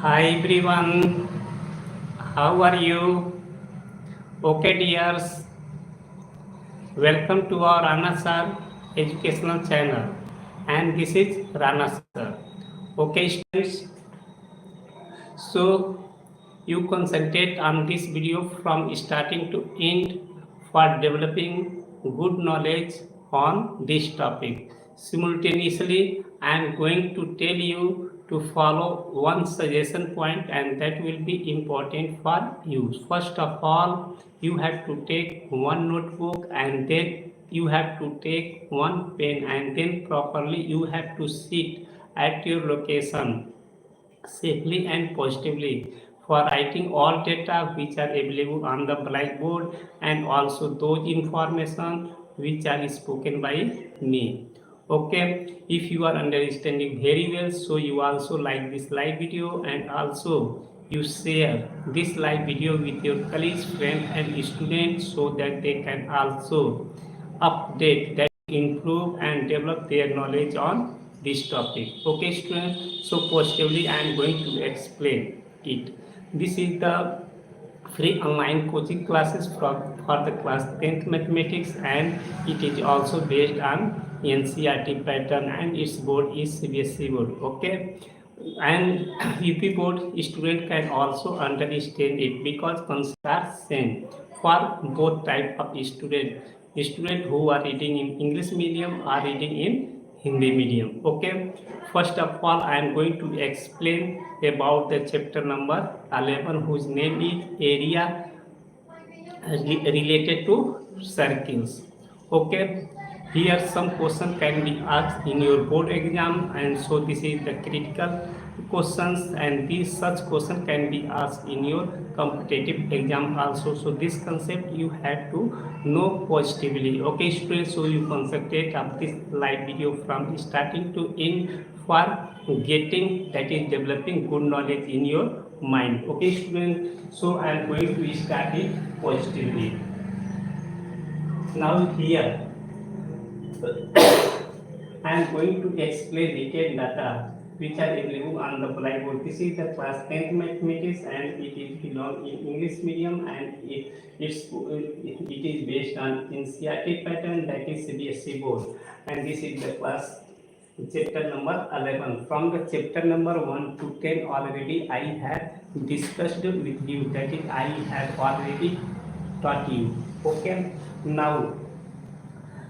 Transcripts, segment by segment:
Hi everyone, how are you? Okay, dears, welcome to our RANA SIR educational channel, and this is RANA SIR. Okay, students, so you concentrate on this video from starting to end for developing good knowledge on this topic. Simultaneously, I am going to tell you to follow one suggestion point, and that will be important for you. First of all, you have to take one notebook, and then you have to take one pen, and then properly you have to sit at your location safely and positively for writing all data which are available on the blackboard, and also those information which are spoken by me. Okay, if you are understanding very well, so you also like this live video, and also you share this live video with your colleagues, friends and students, so that they can also update, that improve and develop their knowledge on this topic. Okay, students, so positively I am going to explain it. This is the free online coaching classes for the class 10th mathematics, and it is also based on NCERT pattern, and its board is CBSE board. Okay, and UP board student can also understand it, because concepts are same for both type of student who are reading in English medium or reading in Hindi medium. Okay, first of all I am going to explain about the chapter number 11, whose name is area related to circles. Okay, here some question can be asked in your board exam, and so this is the critical questions, and these such question can be asked in your competitive exam also. So this concept you have to know positively. Okay, students, so you concentrate on this live video from starting to end for getting, that is developing good knowledge in your mind. Okay, students, so I am going to start it positively. Now here I am going to explain detailed data which are available on the blackboard. This is the class 10th mathematics, and it is belong in English medium, and it is based on NCERT pattern, that is CBSE board, and this is the class chapter number 11. From the chapter number 1 to 10 already I have discussed with you, that is I have already taught you. Okay, now,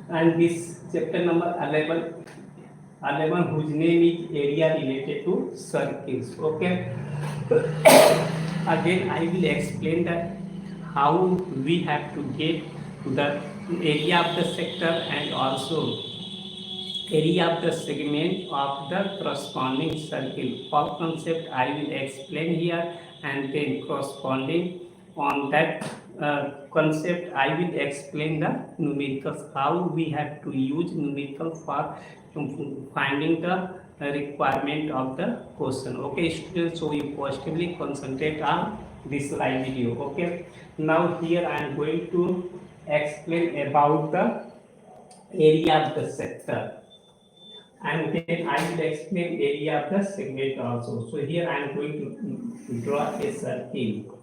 and this chapter number 11 whose name is area related to circles. Okay, again I will explain that how we have to get the area of the sector, and also area of the segment of the corresponding circle. All concept I will explain here, and then corresponding on that concept I will explain the numericals, how we have to use numerical for finding the requirement of the question. Okay, students, so you positively concentrate on this live video. Okay, now here I am going to explain about the area of the sector, and then I will explain area of the segment also. So here I am going to draw a circle.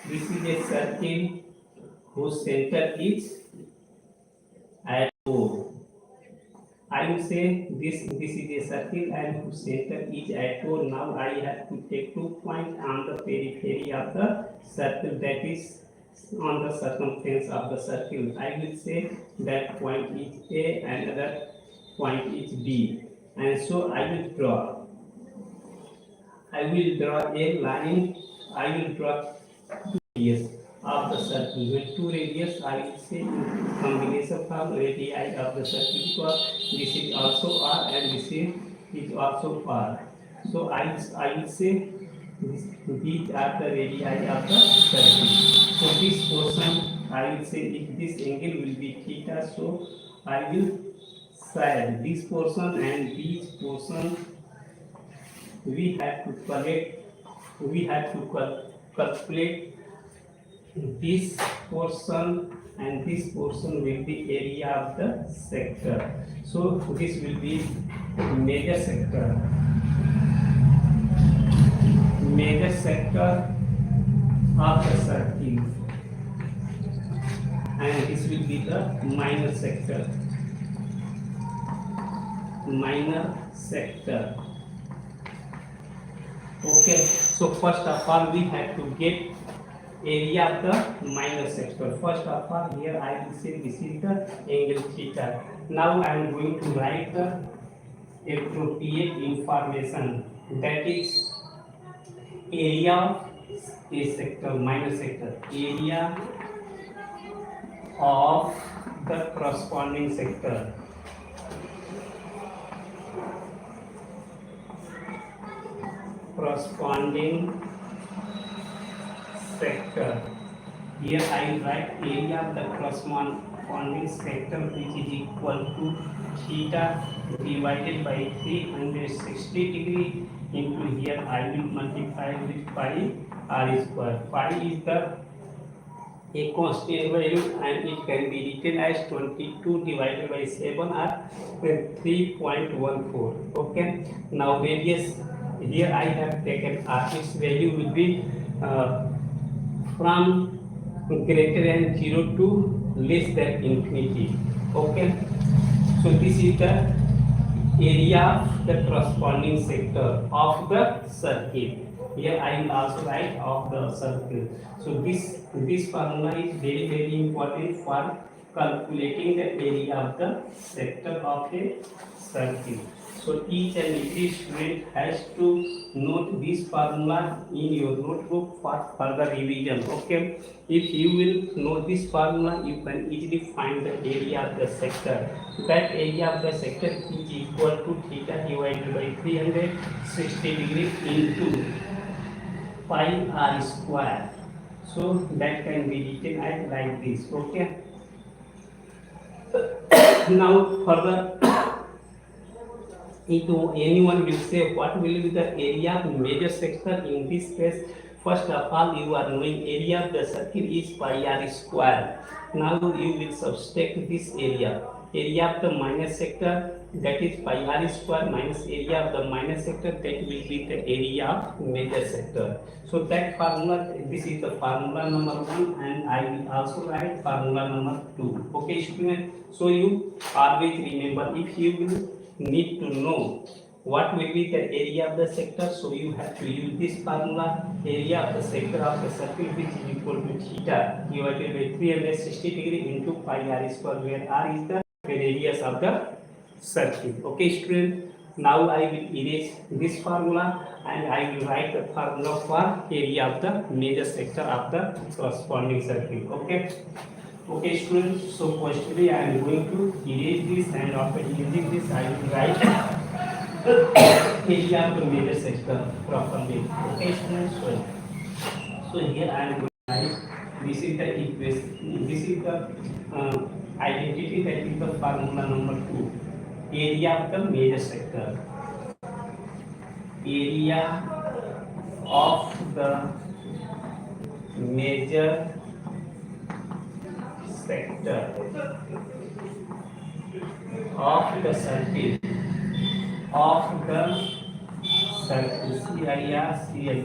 This is a circle whose center is at O. I will say this is a circle and whose center is at O. Now I have to take 2 points on the periphery of the circle, that is on the circumference of the circle. I will say that point is A and another point is B, and so I will draw a line. I will draw radius of the circle. With 2 radius I will say combination from radii of the circle, because this is also R and this is also R. So I will say these are the radii of the circle. So this portion I will say, if this angle will be theta, so I will side this portion and this portion we have to calculate this portion, and this portion will be area of the sector. So this will be major sector. major sector of the circle, and this will be the minor sector. Okay, so first of all we have to get area of the minor sector. First of all, here I will say this is the angle theta. Now I am going to write the appropriate information, that is area of a sector, minor sector, area of the corresponding sector. Here I write area of the corresponding sector, which is equal to theta divided by 360 degree into, here I will multiply with pi r square. Pi is a constant value and it can be written as 22 divided by 7 or 3.14. Okay, now radius, here I have taken r, its value will be from greater than 0 to less than infinity. Okay, so this is the area of the corresponding sector of the circle. Here I will also write of the circle. So this formula is very important for calculating the area of the sector of a circle. So each and every student has to note this formula in your notebook for further revision. Okay, if you will know this formula, you can easily find the area of the sector. That area of the sector is equal to theta divided by 360 degree into pi r square. So that can be written as like this. Okay, now further, if anyone will say what will be the area of major sector, in this case first of all you are knowing area of the circle is pi r square. Now you will subtract this area of the minor sector, that is pi r square, minus area of the minor sector, that will be the area of major sector. So that formula, this is the formula number 1, and I will also write formula number 2. Okay student, so you always remember, if you will need to know what will be the area of the sector, so you have to use this formula, area of the sector of the circle, which is equal to theta divided by 360 degree into pi r square, where r is the radius of the circle. Okay student, now I will erase this formula and I will write the formula for area of the major sector of the corresponding circle. Okay students, so firstly I am going to erase this, and after erasing this I will write area of the major sector properly. Okay students, so here I am going to write, this is the equation, this is the identity, that is the formula number 2, area of the major sector, area of the major sector of the circle, CIR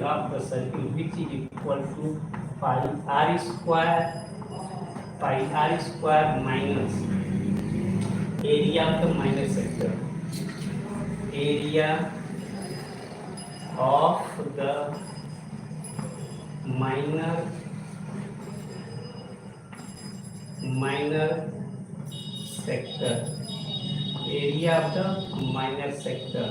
of the circle, which is equal to pi r square minus area of the minor sector, area of the minor sector, area of the minor sector,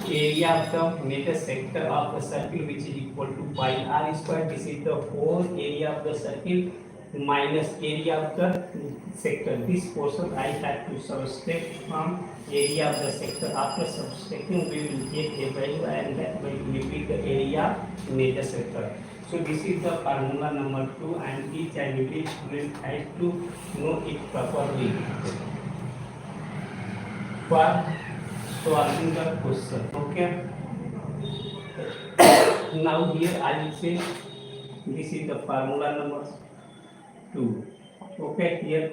area of the major sector of the circle, which is equal to pi r square. This is the whole area of the circle minus area of the sector. This portion I have to subtract from area of the sector. After subtracting, we will get a value, and that value will be the area major sector. So this is the formula number 2, and each and every student has to know it properly for solving the question. Okay. Now here I will say this is the formula number 2. Okay, here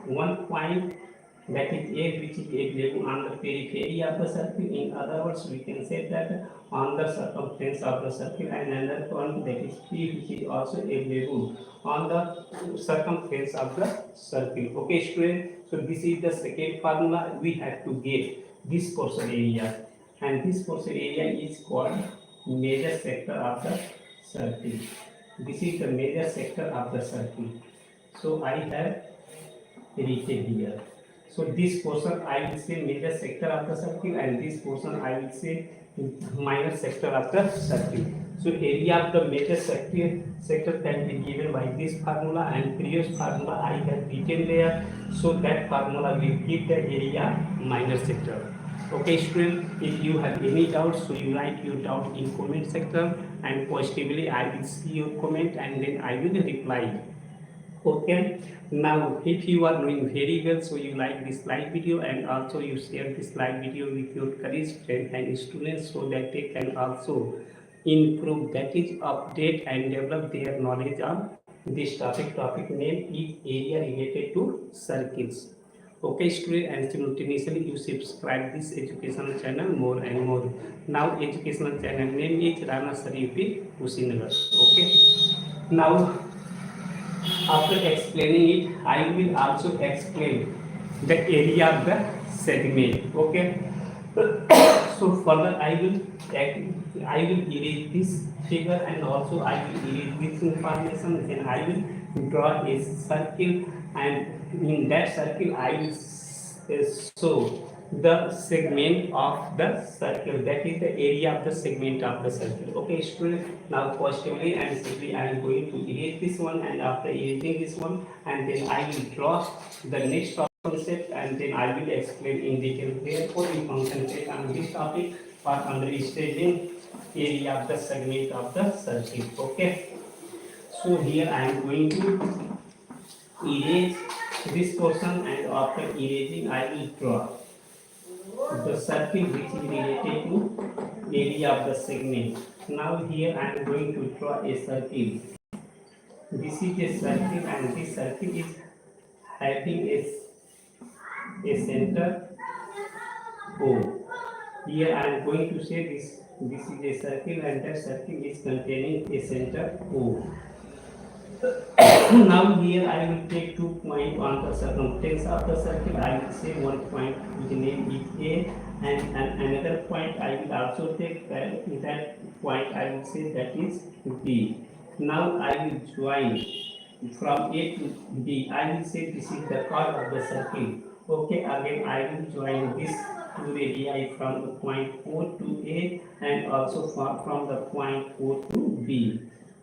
one point that is A, which is available on the periphery of the circle. In other words, we can say that on the circumference of the circle, and another point that is P, which is also available on the circumference of the circle. Okay, student. So this is the second formula. We have to get this portion area, and this portion area is called major sector of the circle. This is the major sector of the circle. So I have written here. So this portion I will say major sector of the circle, and this portion I will say minor sector of the circle. So area of the major sector can be given by this formula, and previous formula I have written there. So that formula will give the area minor sector. Okay, student, if you have any doubts, so you write your doubt in comment section, and positively I will see your comment and then I will reply. Okay, now if you are doing very well, so you like this live video, and also you share this live video with your colleagues, friends and students, so that they can also improve, that is update and develop their knowledge on this topic. Topic name is area related to circles. Okay, student, and simultaneously you subscribe this educational channel more and more. Now educational channel name is RANA SIR UP KUSHINAGAR. Okay, now after explaining it, I will also explain the area of the segment. Okay. So further, I will erase this figure, and also I will erase this information. Then I will draw a circle, and in that circle I will show the segment of the circle, that is the area of the segment of the circle. Okay, student, now positively and simply I am going to erase this one, and after erasing this one, and then I will draw the next concept, and then I will explain in detail. Therefore we concentrate on this topic for understanding area of the segment of the circle. Okay, so here I am going to erase this portion, and after erasing I will draw the circle which is related to area of the segment. Now here I am going to draw a circle. This is a circle, and this circle is having a center O. Here I am going to say this is a circle, and that circle is containing a center O. Now here I will take 2 points on the circumference of the circle. I will say one point which name is A, and another point I will also take that point I will say that is B. Now I will join from A to B. I will say this is the chord of the circle. Okay, again I will join this two radii from the point O to A, and also from the point O to B.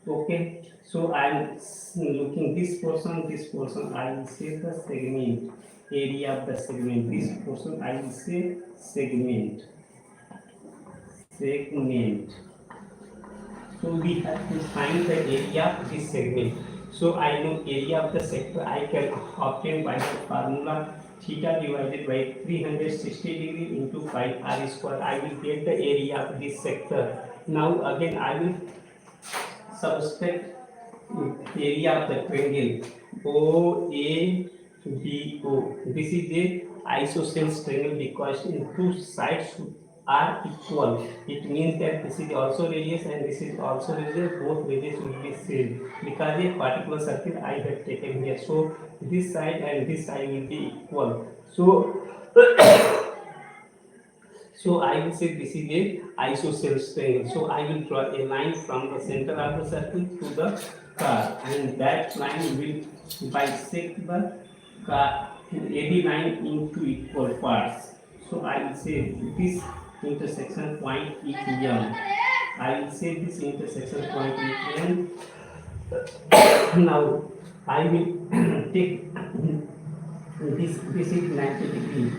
Okay, so I am looking this portion, I will say the segment, area of the segment. This portion I will say segment. So we have to find the area of this segment. So I know area of the sector I can obtain by the formula theta divided by 360 degree into 5 r square. I will get the area of this sector. Now again I will subtract area of the triangle OABO. This is the isosceles triangle because in two sides are equal. It means that this is also radius and this is also radius. Both radius will be same because a particular circle I have taken here. So this side and this side will be equal. So I will say this is a isosceles triangle. So I will draw a line from the center of the circle to the curve, and that line will bisect the AB line into equal parts. So I will say this intersection point is M. I will say this intersection point is M. Now I will take this is 90 degree.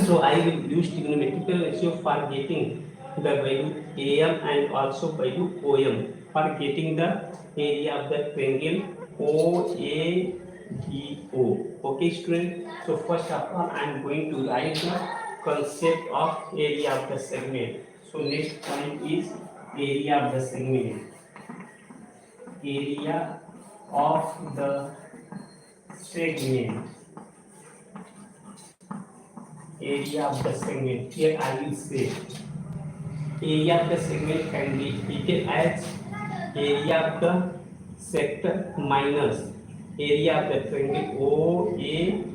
So I will use trigonometrical ratio for getting the value AM and also value OM for getting the area of the triangle OABO. Okay, student. So first of all, I am going to write the concept of area of the segment. So next point is area of the segment. Area of the segment. area of the segment. Here I will say area of the segment can be treated as area of the sector minus area of the triangle OAM.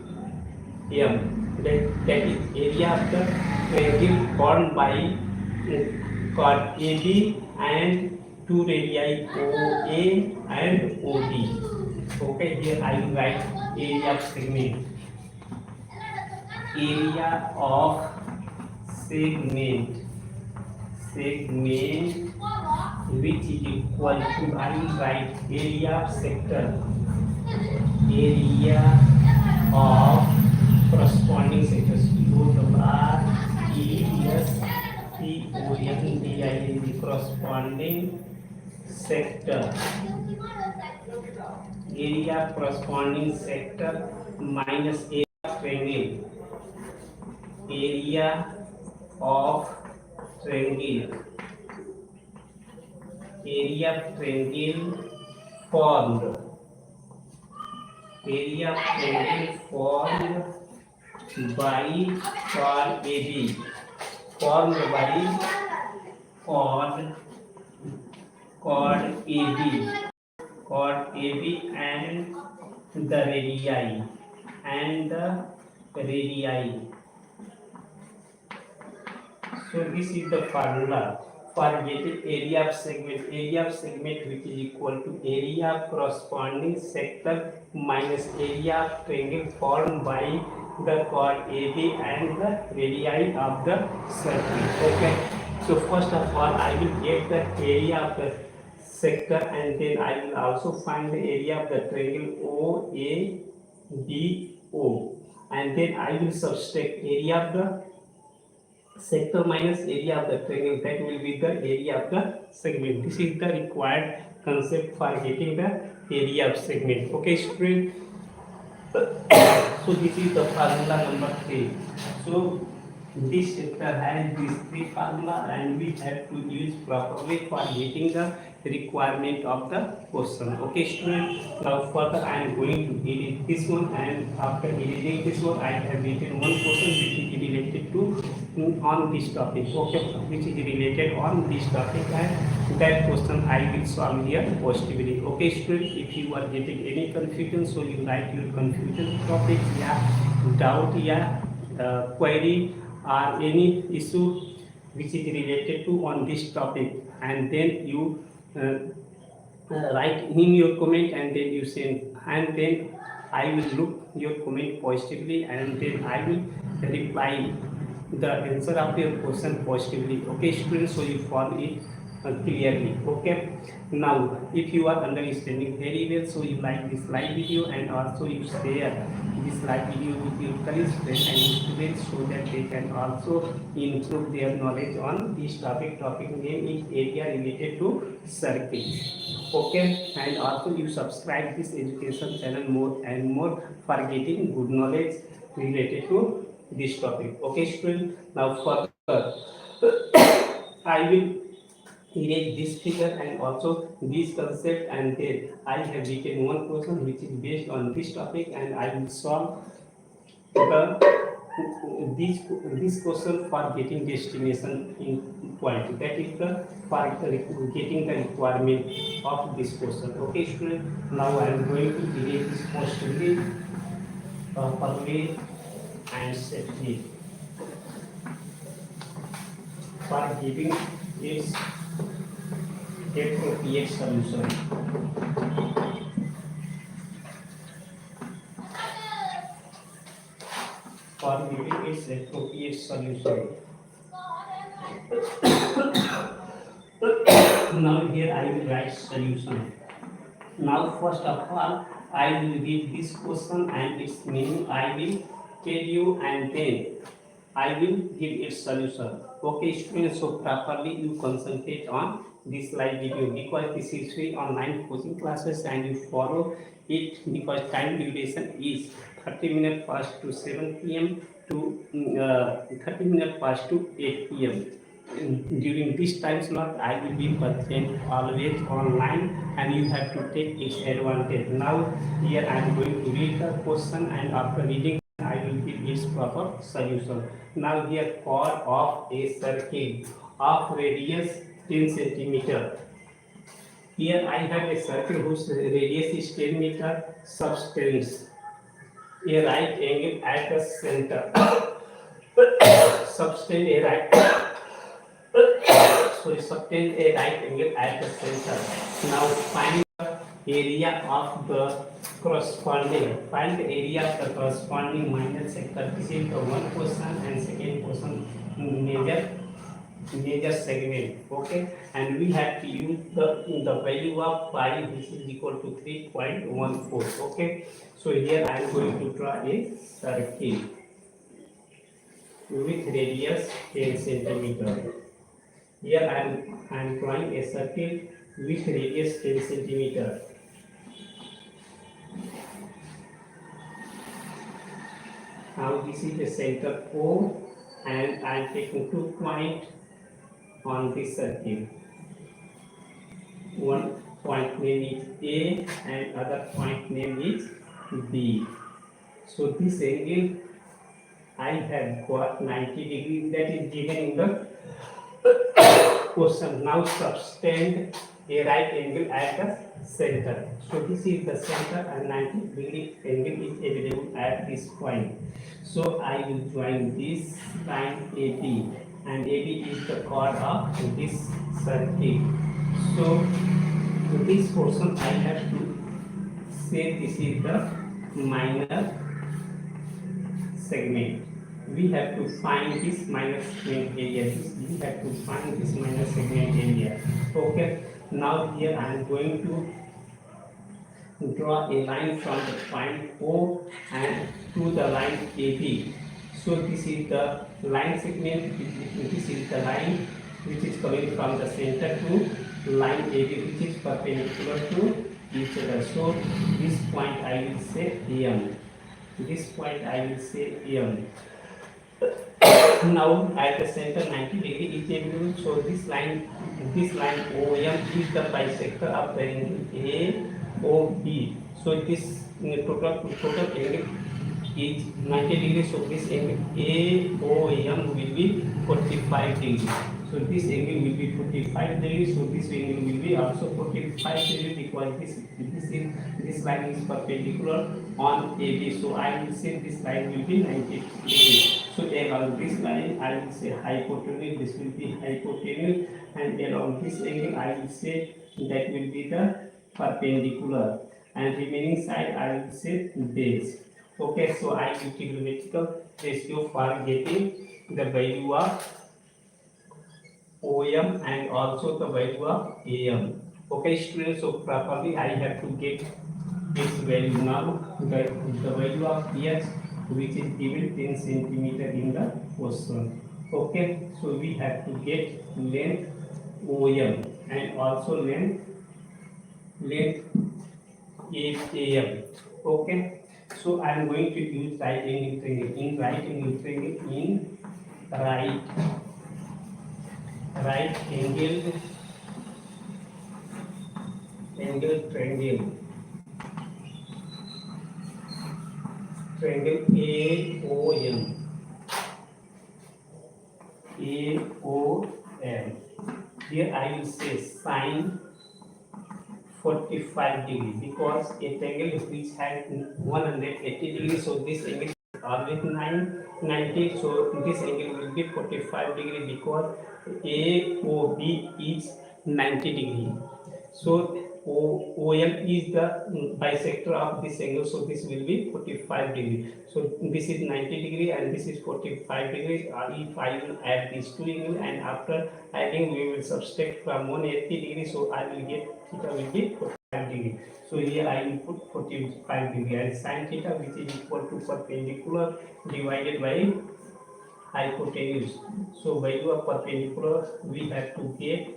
That is area of the triangle formed by chord AB and two radii OA and OB. Okay, here I will write area of segment. Area of segment which is equal to, I will write area of sector, area of corresponding sectors. The corresponding sector, area corresponding sector minus area of triangle, area of triangle, area of triangle formed, area of triangle formed by chord AB, formed by chord AB and the radii. So this is the formula for getting area of segment. Area of segment which is equal to area of corresponding sector minus area of triangle formed by the chord AB and the radii of the circle. Okay. So first of all, I will get the area of the sector, and then I will also find the area of the triangle OABO, and then I will subtract area of the sector minus area of the triangle, that will be the area of the segment. This is the required concept for getting the area of segment. Okay, student. So this is the formula number 3. So this sector has these 3 formula, and we have to use properly for getting the requirement of the question. Okay, student. Now further I am going to edit this one, and after editing this one, I have written one question which is related to on this topic. Okay, which is related on this topic, and that question I will solve here positively. Okay, student. If you are getting any confusion, so you write your confusion topic, doubt, query, or any issue which is related to on this topic, and then you write in your comment, and then you send, and then I will look your comment positively, and then I will reply the answer of your question positively. Okay, students, so you follow it clearly. Okay, now if you are understanding very well, so you like this live video, and also you share this live video with your colleagues, friends and students, so that they can also improve their knowledge on this topic. Topic name is area related to circles. Okay, and also you subscribe this education channel more and more for getting good knowledge related to this topic. Okay, student. Now further I will erase this figure and also this concept, and then I have written one question which is based on this topic, and I will solve the this question for getting destination in quality. That is the for getting the requirement of this question. Okay, student. Now I am going to erase this positively, properly, and safely for giving its appropriate solution. For giving its appropriate solution. Now here I will write solution. Now first of all, I will read this question and its meaning I will tell you, and then I will give its solution. Okay, students, so properly you concentrate on this live video, because this is free online coaching classes, and you follow it because time duration is 30 minutes past to 7 p.m. to 30 minutes past to 8 p.m. During this time slot, I will be present always online, and you have to take its advantage. Now here I am going to read the question, and after reading I will give its proper solution. Now here chord of a circle of radius 10 centimeter. Here I have a circle whose radius is 10 meter, subtends a right angle at the center. Subtend a right subtend a right angle at the center. Now find the area of the corresponding minor sector. This is the one portion and second portion major segment. Okay, and we have to use the value of pi, which is equal to 3.14. Okay, so here I am going to draw a circle with radius 10 centimeter. Here I am drawing a circle with radius 10 centimeter. Now this is the center O, and I am taking 2 points on this circle. One point name is A and other point name is B. So this angle I have got 90 degrees, that is given in the question. Now subtend a right angle at the center. So this is the center and 90 degree angle is available at this point. So I will join this line AB, and AB is the chord of this circle. So this portion I have to say this is the minor segment. We have to find this minor segment area. We have to find this minor segment area. Okay. Now here I am going to draw a line from the point O and to the line AB. So this is the line segment. This is the line which is coming from the center to line AB, which is perpendicular to each other. So this point I will say M. This point I will say M. Now at the center 90 degree is available. So this line OM is the bisector of the angle AOB. So this total angle is 90 degrees. So this angle AOM will be 45 degrees. So this angle will be 45 degrees. So this angle will be also 45 degrees, because this line is perpendicular on AB. So I will say this line will be 90 degrees. So along this line I will say hypotenuse. This will be hypotenuse, and along this angle I will say that will be the perpendicular, and remaining side I will say base. Okay, so I use trigonometrical ratio for getting the value of OM and also the value of AM. Okay, students, so properly I have to get this value now. The value of H, which is given 10 centimeter in the question. Okay, so we have to get length OM and also length AM. Okay, so I am going to use right angle triangle. In right angle triangle, in right angle triangle AOM. Here I will say sine 45 degrees, because a triangle which has 180 degrees, so this angle is always 90. So this angle will be 45 degrees, because AOB is 90 degrees. So OM is the bisector of this angle, so this will be 45 degrees. So this is 90 degree and this is 45 degrees. If I will add these two angles, and after adding we will subtract from 180 degrees, so I will get theta will be 45 degree. So here I will put 45 degree, and sin theta, which is equal to perpendicular divided by hypotenuse. So value of perpendicular we have to get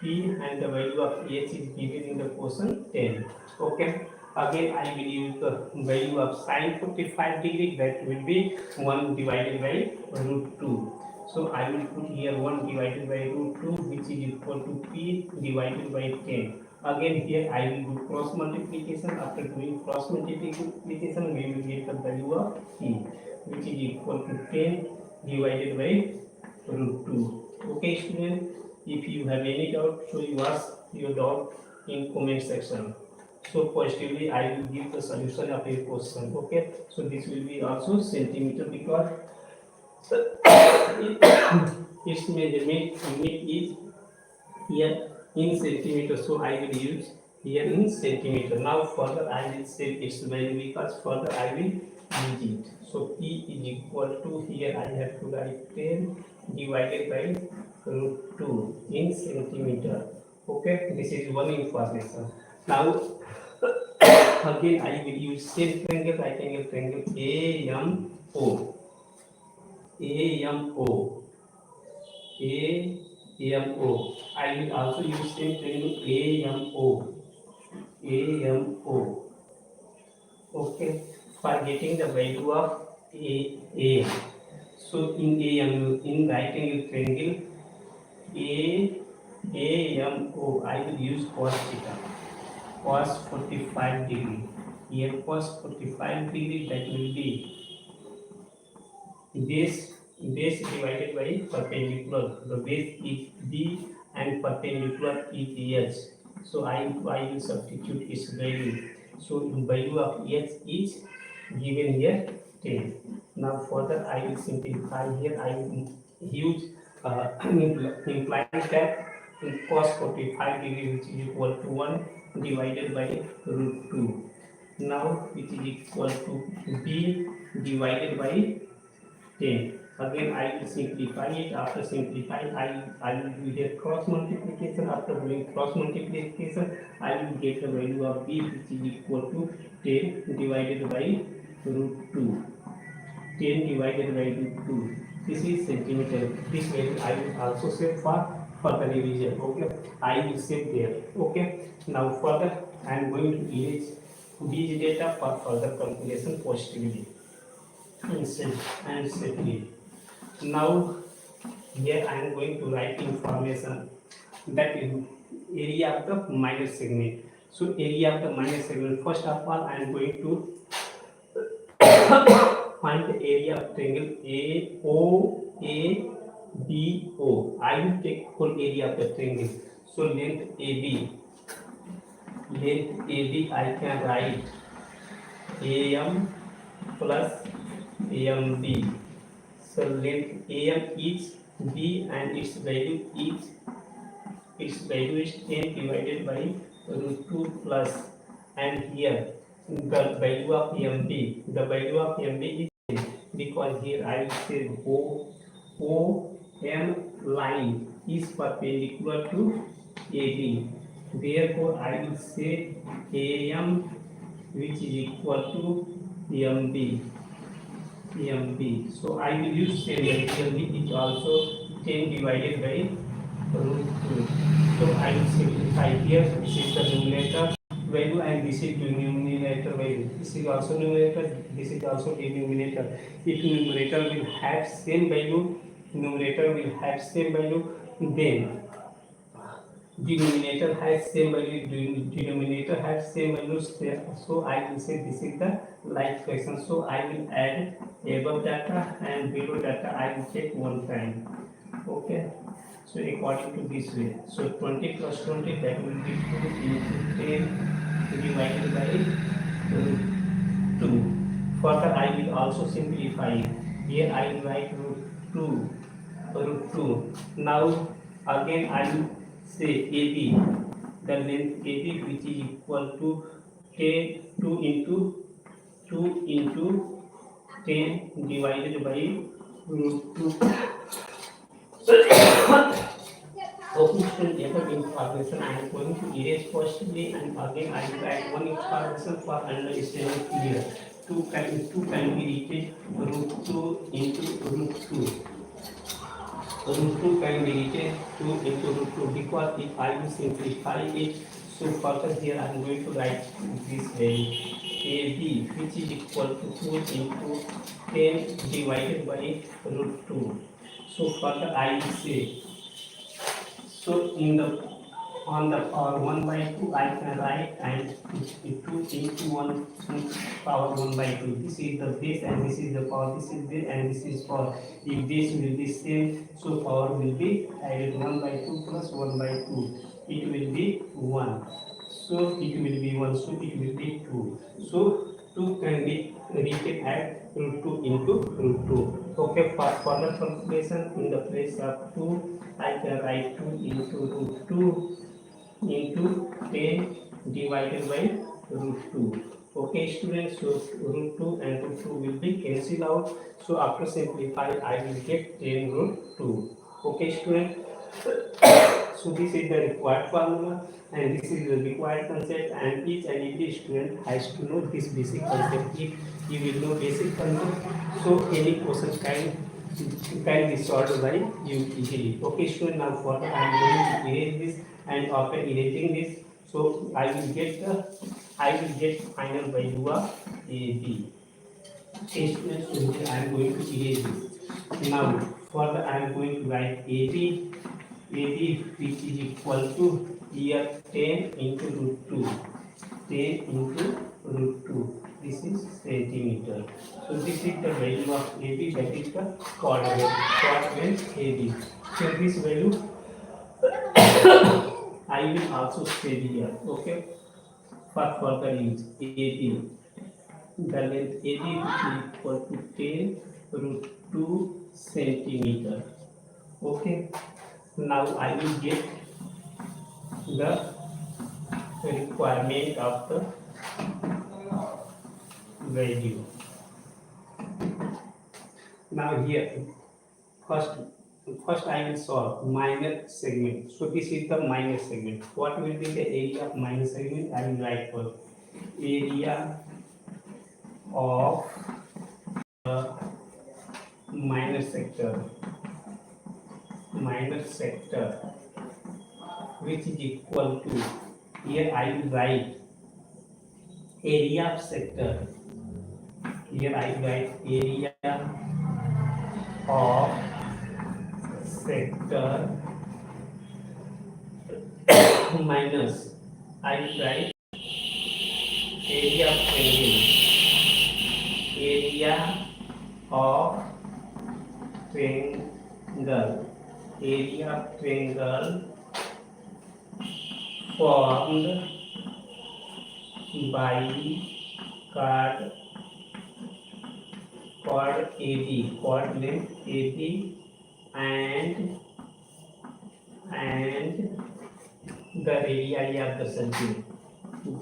P, and the value of H is given in the question 10. Okay, again I will use the value of sin 45 degree, that will be 1 divided by root 2. So I will put here 1 divided by root 2, which is equal to P divided by 10. Again here I will do cross multiplication. After doing cross multiplication, we will get the value of e, which is equal to 10 divided by root 2. Okay, student. If you have any doubt, so you ask your doubt in comment section. So positively I will give the solution of your question. Okay. So this will be also centimeter because its measurement unit is here in centimeter, so I will use here in centimeter. Now further I will set its value because further I will use it. So P is equal to, here I have to write 10 divided by root 2 in centimeter. Okay, this is one information. Now again I will use same triangle, triangle AMO. AMO. AMO. I will also use same triangle AMO. AMO. Okay. For getting the value of A. So in AMO, in right angle triangle AMO, I will use cos theta. Cos 45 degree. Here cos 45 degree, that will be base divided by perpendicular. The base is B and perpendicular is H. So I will substitute its value. So the value of H is given here 10. Now further I will simplify. Here I will use implying that cos 45 degree, which is equal to 1 divided by root 2. Now which is equal to B divided by 10. Again, I will simplify it. After simplifying, I will do here cross multiplication. After doing cross multiplication, I will get the value of B, which is equal to 10 divided by root 2. 10 divided by root 2. This is centimeter. This value I will also save for further revision. Okay, I will save there. Okay. Now further, I am going to erase these data for further calculation positively and safely. Now here I am going to write information, that is area of the minor segment. So area of the minor segment, first of all I am going to find the area of triangle AOABO. I will take whole area of the triangle. So length AB I can write AM plus AMB. So length AM is B and its value is 10 divided by root 2 plus, and here the value of MB, is 10, because here I will say OM line is perpendicular to AB. Therefore I will say AM, which is equal to MB. So I will use same value. MB is also 10 divided by root 2. So I will simplify here. This is the numerator value and this is the numerator value. This is also numerator. This is also denominator. If numerator will have same value, then denominator has same value, denominator has same values there. So I will say this is the like question. So I will add above data and below data. I will check one time. Okay. So according to this way. So 20 plus 20, that will be 2 into 10 divided by 2. Further I will also simplify. Here I will write root 2. Now again I will say AB, the length AB, which is equal to 2 into 10 divided by root 2. Okay, every information I am going to erase positively, and again I will write one information for understanding clear. 2 can be written root 2 into root 2. Root 2 can be written 2 into root 2, because if I will simplify it, so further here I am going to write this value AB, which is equal to 2 into 10 divided by root 2. So further I will say, so in the on the power 1 by 2 I can write and 2 into 1 power 1 by 2. This is the base and this is the power, this is this and this is power. If this will be same, so power will be added 1 by 2 plus 1 by 2. It will be 1. So it will be 1, so it will be 2. So 2 can be written as root 2 into root 2. Okay, for further calculation, in the place of 2, I can write 2 into root 2 into 10 divided by root 2. Okay, students, so root 2 and root 2 will be cancelled out. So after simplifying, I will get 10 root 2. Okay, students. So this is the required formula and this is the required concept, and each and every student has to know this basic concept. If you will know basic concept, so any question can be solved by you easily. Okay, student, now further I am going to erase this, and after erasing this, so I will get final value of AB. Okay, students, so I am going to erase this. Now further I am going to write AB which is equal to here 10 into root 2. 10 into root 2. This is centimeter. So this is the value of AB, that is the coordinate AB. So this value I will also say here. Okay. For further use, AB, the length AB which is equal to 10 root 2 centimeter. Okay. Now I will get the requirement of the value. Now here, first I will solve minor segment. So this is the minor segment. What will be the area of minor segment? I will write for area of the minor sector. Minor sector which is equal to, here I will write area of sector. Here I will write area of sector minus, I will write area of triangle. Area of triangle. Area of triangle formed by chord AB, chord length AB, and the radii of the circle.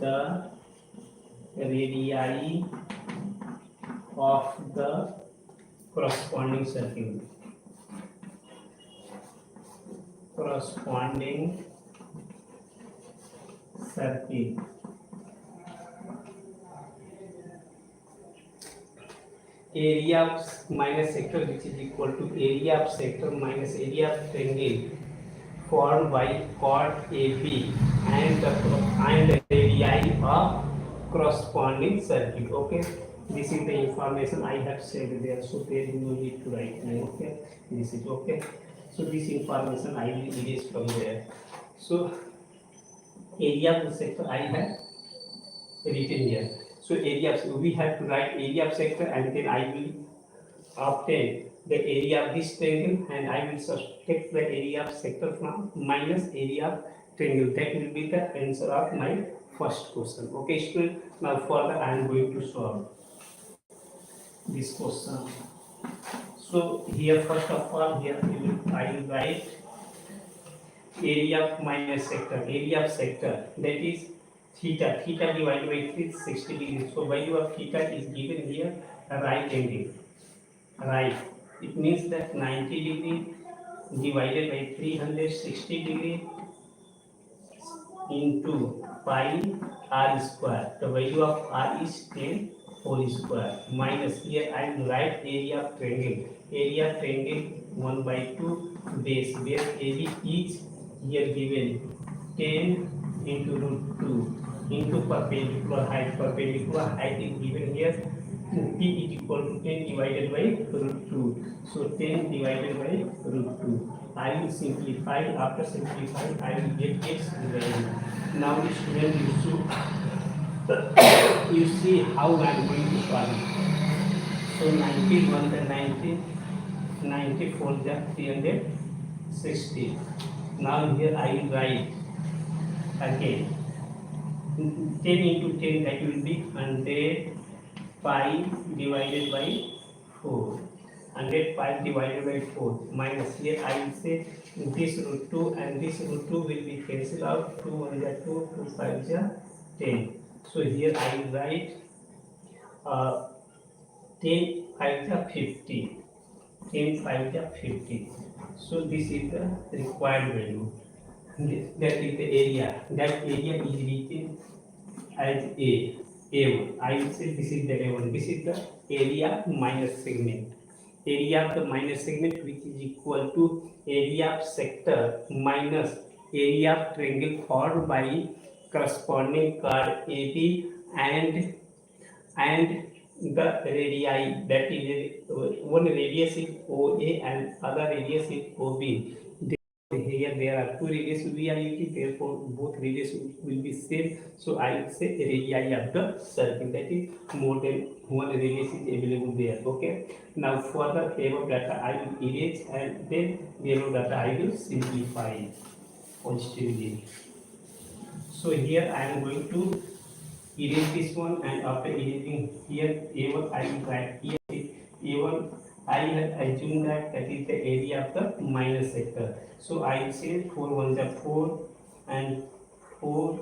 The radii of the corresponding circle. Corresponding circle. Area of minus sector which is equal to area of sector minus area of triangle formed by chord AB and the radii of corresponding circle. Okay, this is the information I have said there, so there is no need to write here. Okay, this is okay. So this information I will erase from there. So area of the sector I have written here. So area, we have to write area of sector, and then I will obtain the area of this triangle, and I will subtract the area of sector from minus area of triangle. That will be the answer of my first question. Okay, student. Now further I am going to solve this question. So here first of all, here I will write area of minus sector. Area of sector, that is theta. Theta divided by 360 degrees. So value of theta is given here, right angle. Right. It means that 90 degree divided by 360 degree into pi r square. The value of r is 10 whole square minus, here I will write area of triangle. Area of triangle 1 by 2 base. Base AB is here given 10 into root 2 into perpendicular height. Perpendicular height is given here P is equal to 10 divided by root 2. So 10 divided by root 2. I will simplify. After simplifying, I will get its value. Now, student, you see how I am going to solve it. So 91 the 90, 94 the 360. Now here I will write again 10 into 10, that will be 105 divided by 4. 105 divided by 4 minus, here I will say this root 2 and this root 2 will be cancelled out. 2 1 is 2, 2 5 is 10. So here I will write 10 5 is 50. 10 5 is 50. So this is the required value. That is the area. That area is written as A1. I will say this is the A1. This is the area minus segment. Area of the minus segment, which is equal to area of sector minus area of triangle formed by corresponding chord AB and the radii, that is one radius is OA and other radius is OB. Here there are two radius we are using, therefore both radius will be same. So I will say radii of the circle, that is more than one radius is available there. Okay. Now for the above data I will erase and then the above data I will simplify positively. So here I am going to erase this one, and after erasing here A1 I will write here A1. I have assumed that is the area of the minus sector. So I will say 4 1 is 4 and 4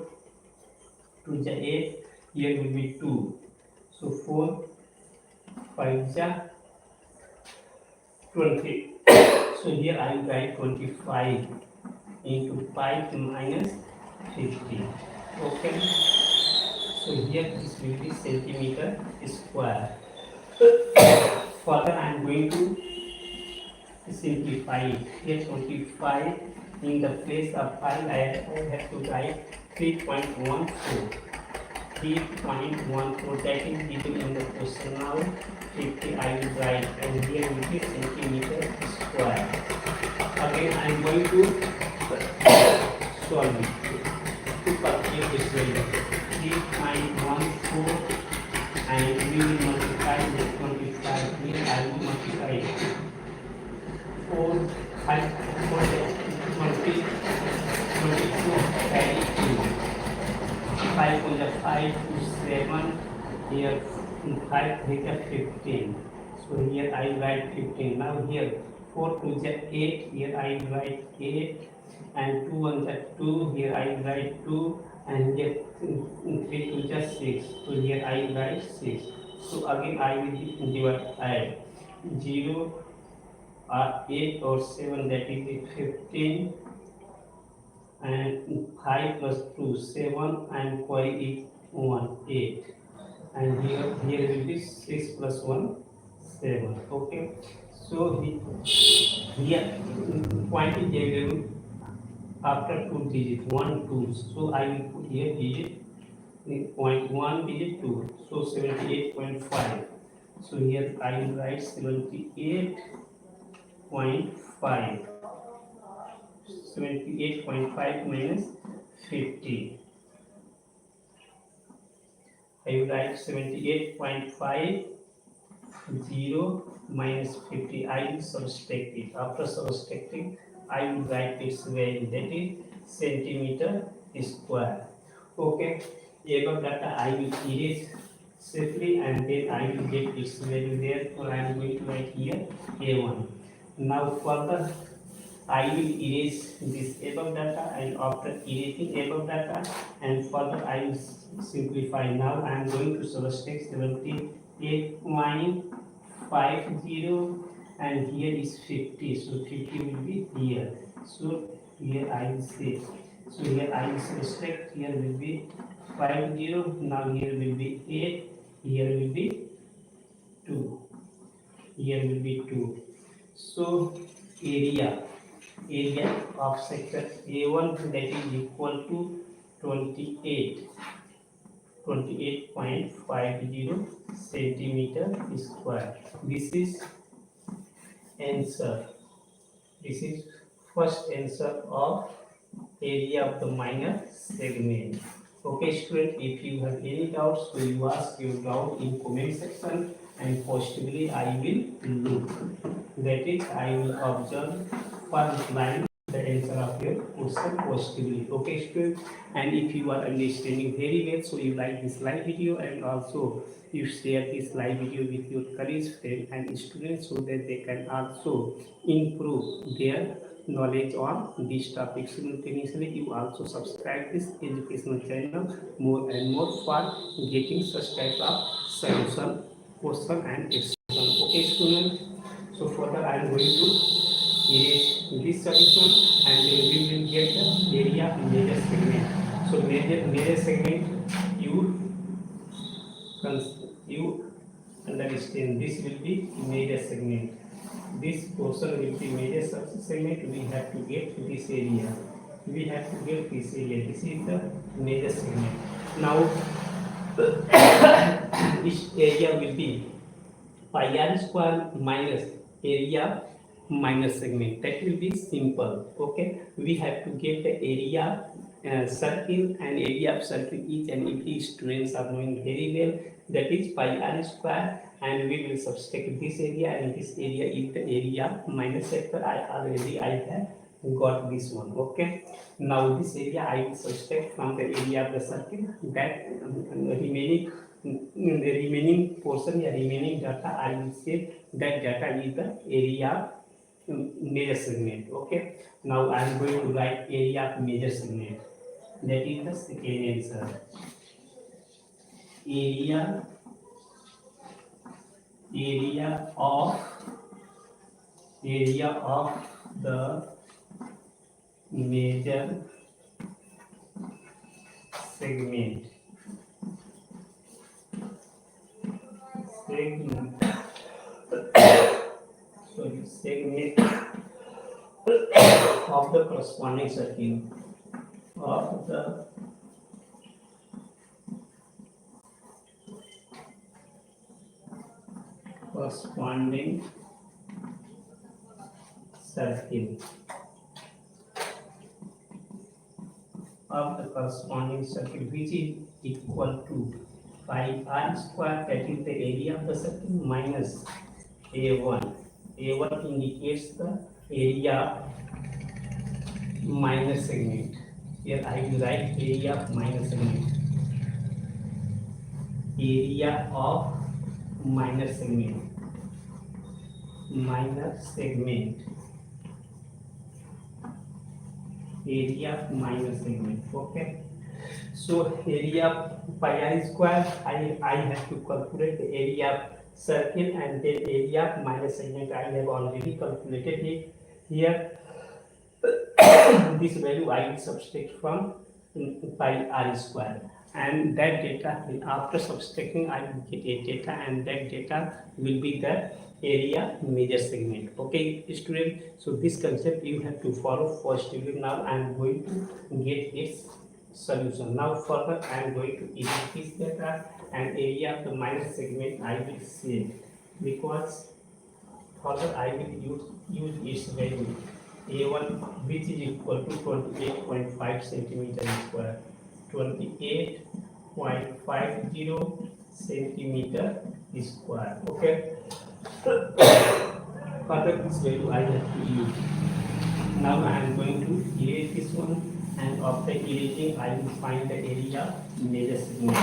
2 is 8. Here will be 2. So 4 5 is 20. So here I will write 25 into 5 minus 50. Okay. So here this will be centimeter square. Further I am going to simplify it. Here 25 in the place of 5 I have to write 3.14. 3.14, that is given in the question. Now 50 I will write, and here will be centimeter square. Again I am going to solve it to calculate this value. 3.14 and we will multiply with 25. Here I will multiply 4 5 4 20 22 carry 2. 5 on the 5 to 7. Here 5 3 15. So here I write 15. Now here 4 to the 8. Here I write 8 and 2 on the 2. Here I write 2 and here 3 to just 6. So here I write 6. So again I will divide, add 0 or 8 or 7, that is 15, and 5 plus 2 7 and query is 1 8, and here will be 6 plus 1 7. Okay. So here point is available after 2 digits 1 2. So I will put here digit 0.1 digit 2. So 78.5. So here I will write 78.5. 78.5 minus 50. I will write 78.5 0 minus 50. I will subtract it. After subtracting, I will write its value, that is centimeter square. Okay. Above data I will erase safely and then I will get its value there. So I am going to write here A1. Now further I will erase this above data, and after erasing above data and further I will simplify. Now I am going to subtract 78.50 and here is 50. So 50 will be here. So here I will say. So here I will subtract. Here will be 50. Now here will be 8. Here will be 2. Here will be 2. So area of sector A1, that is equal to 28. 28.50 centimeter square. This is answer. This is first answer of area of the minor segment. Okay, student, if you have any doubts, so you ask your doubt in comment section, and positively I will look. That is, I will observe for replying the answer of your question positively. Okay, student, and if you are understanding very well, so you like this live video, and also you share this live video with your colleagues, friends, and students, so that they can also improve their knowledge on this topic. Simultaneously, you also subscribe this educational channel more and more for getting such type of solution, question and expression. Okay, students. So further, I am going to erase this solution, and then we will get the area measure segment. So measure segment, you understand, this will be measure segment. This portion will be measure segment. We have to get this area. We have to get this area. This is the measure segment. Now, this area will be pi r square minus area minus segment. That will be simple. Okay, we have to get the area circle, and area of circle each and every students are knowing very well. That is pi r square, and we will subtract this area, and this area is the area minus sector. I have got this one. Okay, now this area I will subtract from the area of the circle. That remaining portion, or remaining data, I will say that data is the area measure segment. Okay, now I am going to write area of measure segment. That is the second answer. Area of the major segment. Segment of the corresponding circle. Of the corresponding circle. Of the corresponding circle, which is equal to pi r square, that is the area of the circle, minus a1. A1 indicates the area minor segment. Here I will write area of minor segment. Area of minor segment. Minor segment. Area of minor segment. Okay. So area pi r square, I have to calculate the area of circle, and then area of minor segment I have already calculated it. Here this value I will subtract from pi r square, and that data, after subtracting, I will get a data, and that data will be the area measure segment. Okay, student, so this concept you have to follow positively. Now I am going to get its solution. Now further I am going to erase this data, and area of the minor segment I will save, because further I will use its value a1, which is equal to 28.5 centimeter square. 28.50 centimeter square. Okay. Further this value I have to use. Now I am going to erase this one, and after erasing I will find the area measure segment.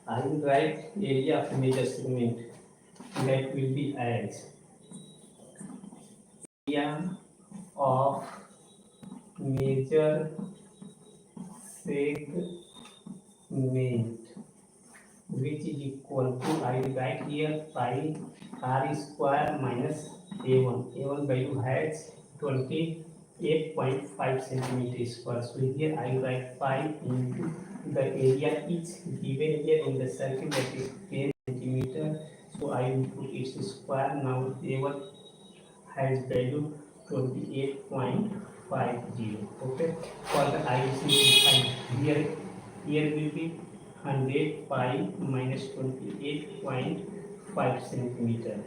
I will write area of measure segment. That will be as area of major segment, which is equal to, I will write here pi r square minus a1. A1 value has 28.5 centimeter square. So here I will write pi into the area is given here in the circle, that is 10 centimeter. So I will put its square. Now a1 has value 28.50. Okay, further I will simplify here here will be 100 pi minus 28.5 centimeter.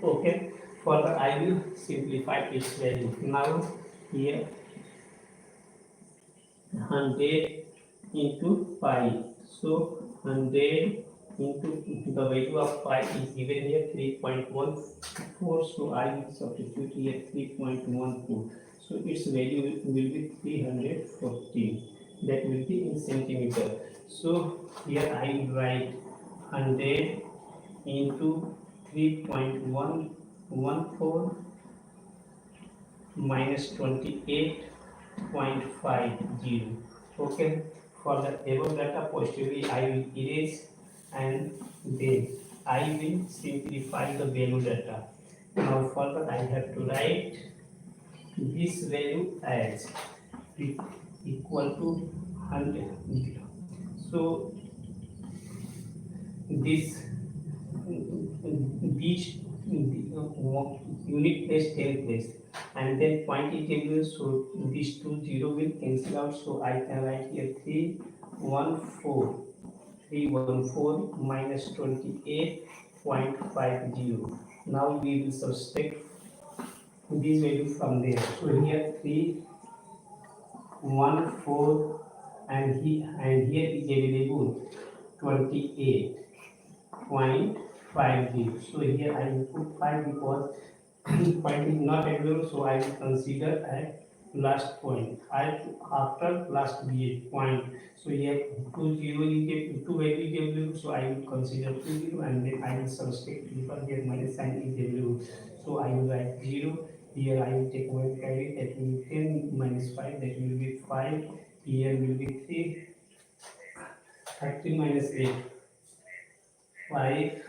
Okay, further I will simplify its value. Now here 100 into pi, so 100 into the value of pi is given here 3.14, so I will substitute here 3.14, so its value will be 314, that will be in centimeter. So here I will write 100 into 3.114 minus 28.50. Okay, for the above data positively I will erase, and then I will simplify the value data. Now further I have to write this value as equal to 100. So this each unit place 10 place, and then quantity table, so these 2 0 will cancel out, so I can write here 314 minus 28.50. now we will subtract this value from there, so here 314 and here is available 28.50. So here I will put 5 because point is not available, so I will consider at last point. After last point, so here 2 0 is two value is available, so I will consider 2 0, and then I will subtract because here minus sign is available, so I will write 0. Here I will take one carry, that will be 10 minus 5, that will be 5. Here will be 3, 30 minus 8, 5.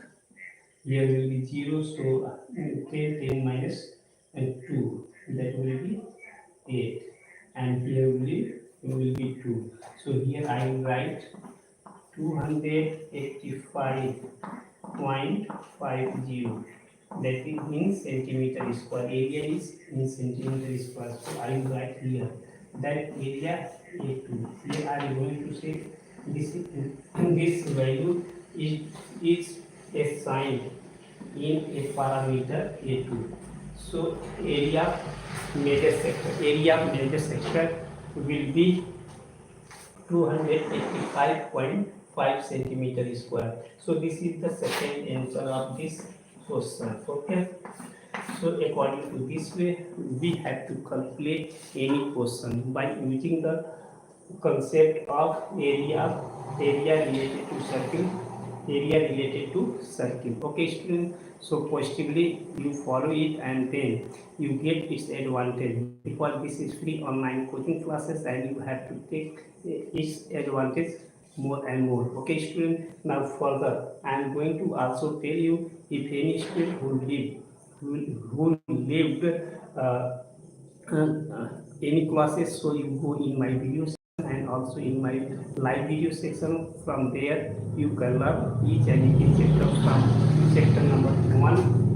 Here will be 0, so 10 minus 2, that will be 8, and here will be 2. So here I will write 285.50, that is in centimeter square. Area is in centimeter square, so I will write here that area A2. Here I am going to say this value is assigned in a parameter A2. So area major sector will be 285.5 centimeter square. So this is the second answer of this question. Okay, so according to this way we have to calculate any question by using the concept of area related to circle. Okay student, so positively you follow it, and then you get its advantage because this is free online coaching classes and you have to take its advantage more and more. Okay student, now further I am going to also tell you, if any student who lived any classes, so you go in my videos and also in my live video section. From there you can learn each and every chapter from chapter number 1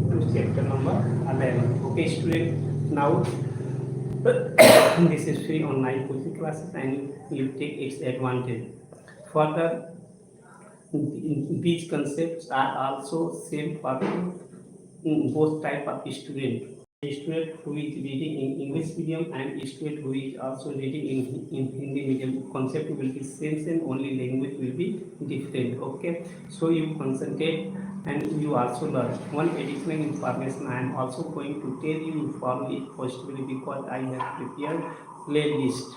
to chapter number 11. Okay student, now this is free online coaching classes and you take its advantage. Further, these concepts are also same for both type of student. A student who is reading in English medium and a student who is also reading in Hindi medium, concept will be same, only language will be different. Okay, so you concentrate and you also learn. One additional information I am also going to tell you informally positively because I have prepared playlist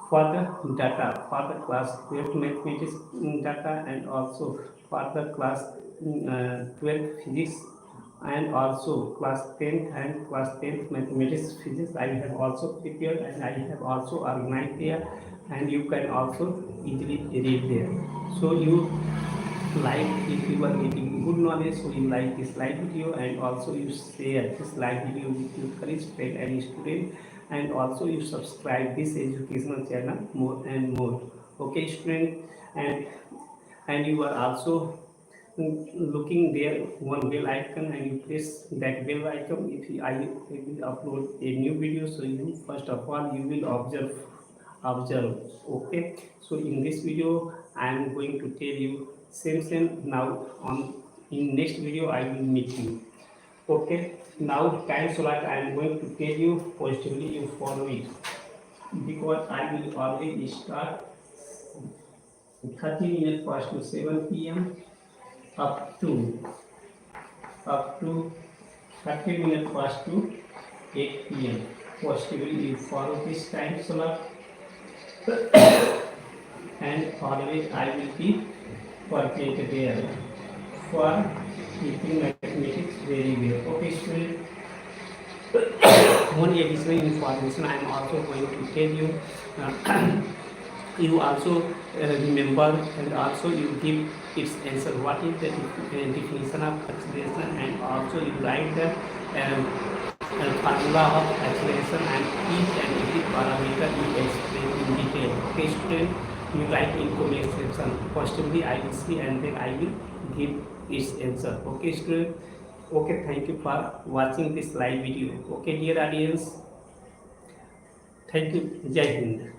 for the data for the class 12 mathematics data, and also for the class 12 physics, and also class 10 and class 10th mathematics physics. I have also prepared and I have also organized there, and you can also easily read there. So you like, if you are getting good knowledge, so you like this live video, and also you share this live video with your colleagues, friend and student, and also you subscribe this educational channel more and more. Okay student, and you are also looking there one bell icon, and you press that bell icon. If I will upload a new video, so you first of all you will observe observe. Okay, so in this video I am going to tell you same now. On in next video I will meet you. Okay, now time slot I am going to tell you positively, you follow it, because I will always start 30 minutes past to 7 p.m. up to up to 30 minutes past to 8 p.m. Positively you follow this time slot, and always I will be perfect there for keeping mathematics very well. Okay, student. One additional information I am also going to tell you. You also remember, and also you give its answer. What is the definition of acceleration, and also you write the formula of acceleration, and each and every parameter you explain in detail. Okay, student, you write in comment section. Firstly I will see, and then I will give its answer. Okay, student. Okay, thank you for watching this live video. Okay, dear audience, thank you. Jai Hind.